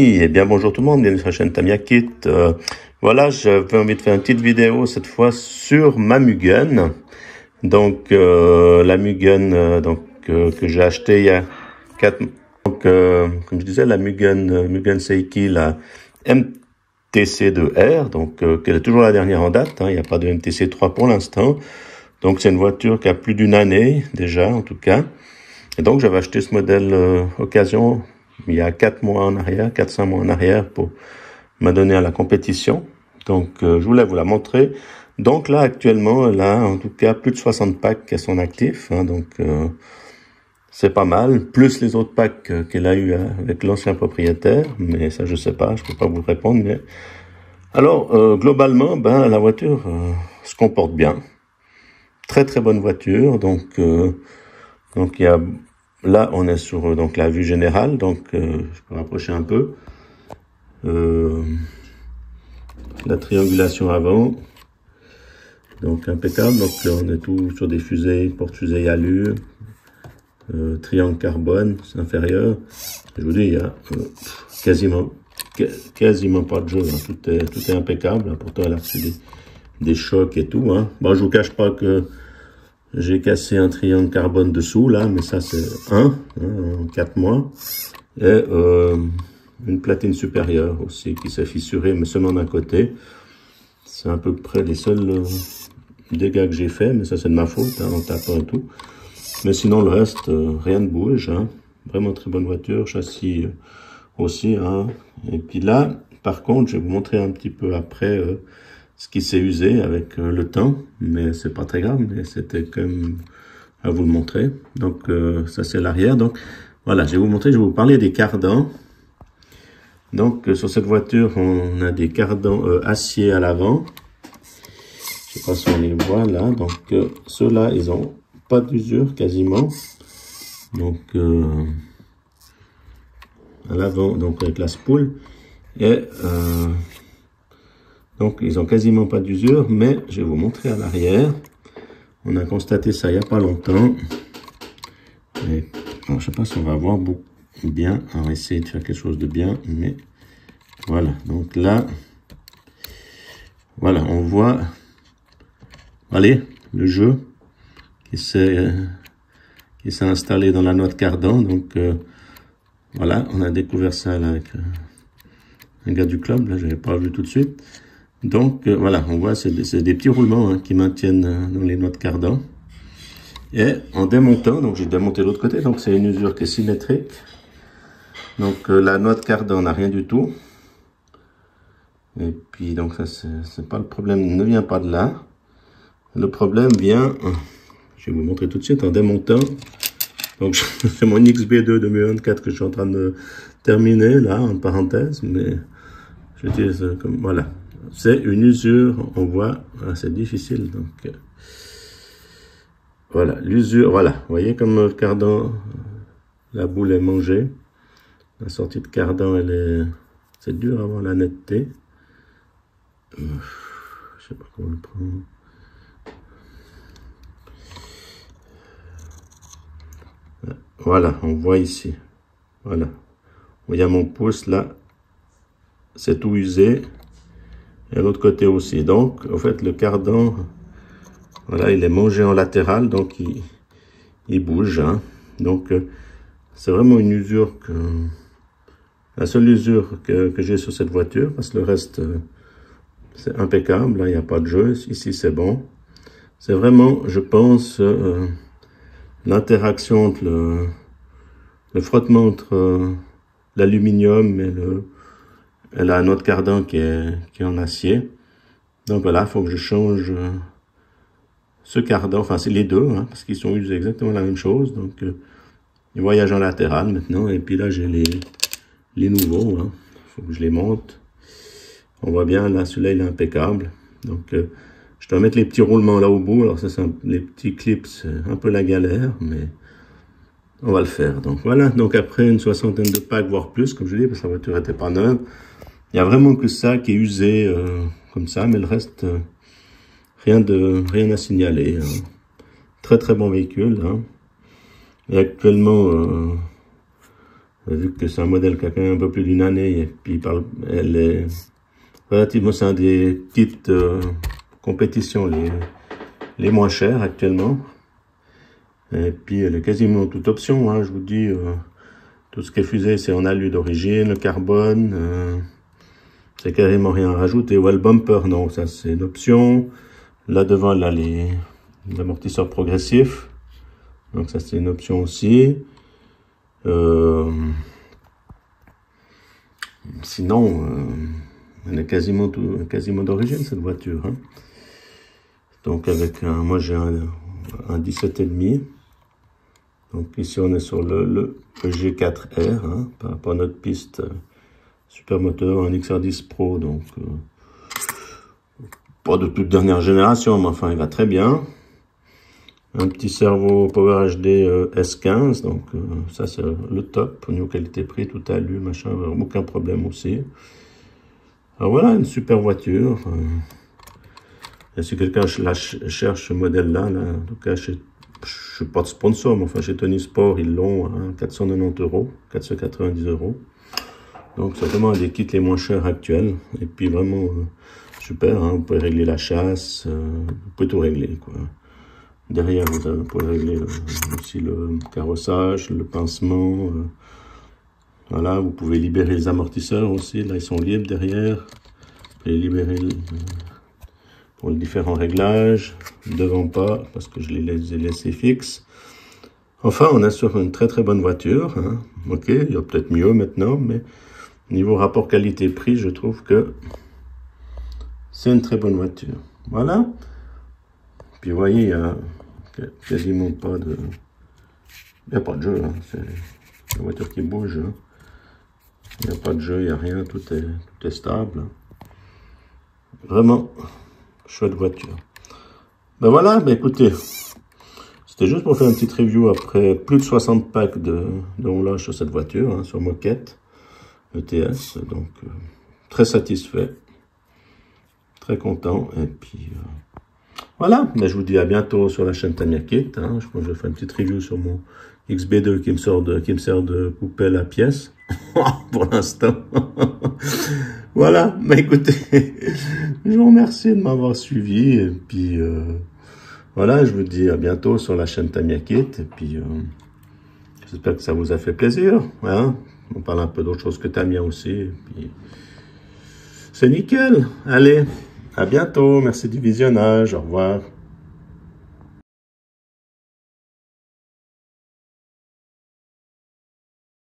Oui, eh bien bonjour tout le monde, bienvenue sur la chaîne Tamiya Kit. Voilà, j'avais envie de faire une petite vidéo cette fois sur ma Mugen. Donc la Mugen que j'ai acheté il y a 4 mois. Donc comme je disais, la Mugen Seiki, la MTC2R, donc qu'elle est toujours la dernière en date, hein, il n'y a pas de MTC3 pour l'instant. Donc c'est une voiture qui a plus d'une année déjà en tout cas. Et donc j'avais acheté ce modèle occasion il y a 4 mois en arrière, 4-5 mois en arrière pour m'adonner à la compétition. Donc je voulais vous la montrer. Donc là actuellement, elle a en tout cas plus de 60 packs qui sont actifs, hein, donc c'est pas mal, plus les autres packs qu'elle a eu avec l'ancien propriétaire, mais ça je sais pas, je peux pas vous répondre. Mais alors globalement, ben la voiture se comporte bien, très très bonne voiture. Donc il y a là on est sur donc la vue générale, donc je peux rapprocher un peu la triangulation avant. Donc impeccable, donc on est tout sur des fusées, porte-fusées allure, triangle carbone inférieur. Je vous dis, il y a quasiment pas de jeu, hein. Tout est impeccable, hein. Pourtant elle a reçu des chocs et tout, hein. Bon, je vous cache pas que j'ai cassé un triangle carbone dessous là, mais ça c'est en 4 mois. Et une platine supérieure aussi qui s'est fissurée, mais seulement d'un côté. C'est à peu près les seuls dégâts que j'ai fait, mais ça c'est de ma faute, hein, en tapant et tout. Mais sinon le reste, rien ne bouge, hein. Vraiment très bonne voiture, châssis aussi, hein. Et puis là, par contre, je vais vous montrer un petit peu après ce qui s'est usé avec le temps, mais c'est pas très grave, mais c'était quand même à vous le montrer. Donc ça c'est l'arrière. Donc voilà, je vais vous montrer, je vais vous parler des cardans. Donc sur cette voiture, on a des cardans acier à l'avant. Je sais pas si on les voit là. Donc ceux-là, ils ont pas d'usure quasiment. Donc à l'avant, donc avec la spoule. Et donc ils ont quasiment pas d'usure, mais je vais vous montrer à l'arrière. On a constaté ça il y a pas longtemps. Et, bon, je sais pas si on va voir bien. On va essayer de faire quelque chose de bien, mais voilà. Donc là, voilà, on voit, allez, le jeu qui s'est installé dans la noix de cardan. Donc voilà, on a découvert ça là avec un gars du club. Là, j'avais pas vu tout de suite. Donc voilà, on voit c'est des petits roulements, hein, qui maintiennent dans les noix de cardan. Et en démontant, donc j'ai démonté l'autre côté. Donc c'est une usure qui est symétrique. Donc la noix de cardan n'a rien du tout. Et puis donc ça c'est pas le problème, ne vient pas de là. Le problème vient, je vais vous montrer tout de suite en démontant. Donc c'est mon XB2 2024 que je suis en train de terminer là en parenthèse, mais j'utilise comme voilà. C'est une usure, on voit, c'est difficile donc voilà l'usure, voilà. Vous voyez comme le cardan, la boule est mangée. La sortie de cardan, c'est dur à avoir la netteté. Je sais pas comment le prendre. Voilà, on voit ici. Voilà. Vous voyez mon pouce là, c'est tout usé. Et l'autre côté aussi. Donc, en fait, le cardan, voilà, il est mangé en latéral, donc il bouge, hein. Donc, c'est vraiment une usure la seule usure que j'ai sur cette voiture, parce que le reste, c'est impeccable. Là, il n'y a pas de jeu. Ici, c'est bon. C'est vraiment, je pense, l'interaction entre le frottement entre l'aluminium et la noix de cardan qui est en acier. Donc voilà, il faut que je change ce cardan. Enfin, c'est les deux, hein, parce qu'ils sont usés exactement la même chose. Donc, ils voyagent en latéral maintenant. Et puis là, j'ai les nouveaux, hein. Faut que je les monte. On voit bien là, celui-là il est impeccable. Donc je dois mettre les petits roulements là au bout. Alors ça c'est les petits clips, c'est un peu la galère, mais on va le faire. Donc voilà, donc après une soixantaine de packs, voire plus, comme je dis, parce que la voiture était pas neuve. Il y a vraiment que ça qui est usé comme ça, mais le reste, rien à signaler, hein. Très très bon véhicule, hein. Et actuellement vu que c'est un modèle qui a quand même un peu plus d'une année, et puis elle est relativement, c'est un des kits compétition les moins chers actuellement. Et puis elle est quasiment toute option, hein, je vous dis, tout ce qui est fusée c'est en alu d'origine, le carbone, c'est carrément rien à rajouter. Ouais, le bumper, non, ça c'est une option. Là devant, là, les amortisseurs progressifs. Donc ça c'est une option aussi. Sinon, elle est quasiment d'origine cette voiture. Hein. Donc avec moi j'ai un 17,5. Donc ici on est sur le G4R, hein, par rapport à notre piste super moteur, un XR10 Pro, donc pas de toute dernière génération, mais enfin il va très bien. Un petit cerveau Power HD S15, donc ça c'est le top, au niveau qualité-prix, tout alu, machin, aucun problème aussi. Alors voilà, une super voiture. Et si quelqu'un cherche ce modèle-là, en tout cas, je suis pas de sponsor, mais enfin chez Tony Sport, ils l'ont à 490 €, 490 €. Donc c'est vraiment un des kits les moins chers actuels. Et puis vraiment super, hein, vous pouvez régler la chasse, vous pouvez tout régler, quoi. Derrière, vous pouvez régler aussi le carrossage, le pincement. Voilà, vous pouvez libérer les amortisseurs aussi. Là, ils sont libres derrière. Vous pouvez libérer pour les différents réglages. Devant pas, parce que je les ai laissés fixes. Enfin, on est sur une très très bonne voiture. Hein. Ok, il y a peut-être mieux maintenant, mais niveau rapport qualité-prix, je trouve que c'est une très bonne voiture. Voilà. Puis vous voyez, il y a quasiment pas de... Il n'y a pas de jeu, hein. C'est la voiture qui bouge. Hein. Il n'y a pas de jeu, il n'y a rien, tout est stable. Hein. Vraiment, chouette voiture. Ben voilà, ben écoutez, c'était juste pour faire une petite review après plus de 60 packs de horloge sur cette voiture, hein, sur Moquette ETS. Donc, très satisfait, très content, et puis... Voilà, mais je vous dis à bientôt sur la chaîne Tamiya Kit. Hein. Je pense que je vais faire une petite review sur mon XB2 qui me sert de poupelle à pièces pour l'instant. Voilà, mais écoutez, je vous remercie de m'avoir suivi. Et puis voilà, je vous dis à bientôt sur la chaîne Tamiya Kit. Et puis j'espère que ça vous a fait plaisir. Hein. On parle un peu d'autre chose que Tamiya aussi. Et puis c'est nickel. Allez. À bientôt, merci du visionnage, au revoir.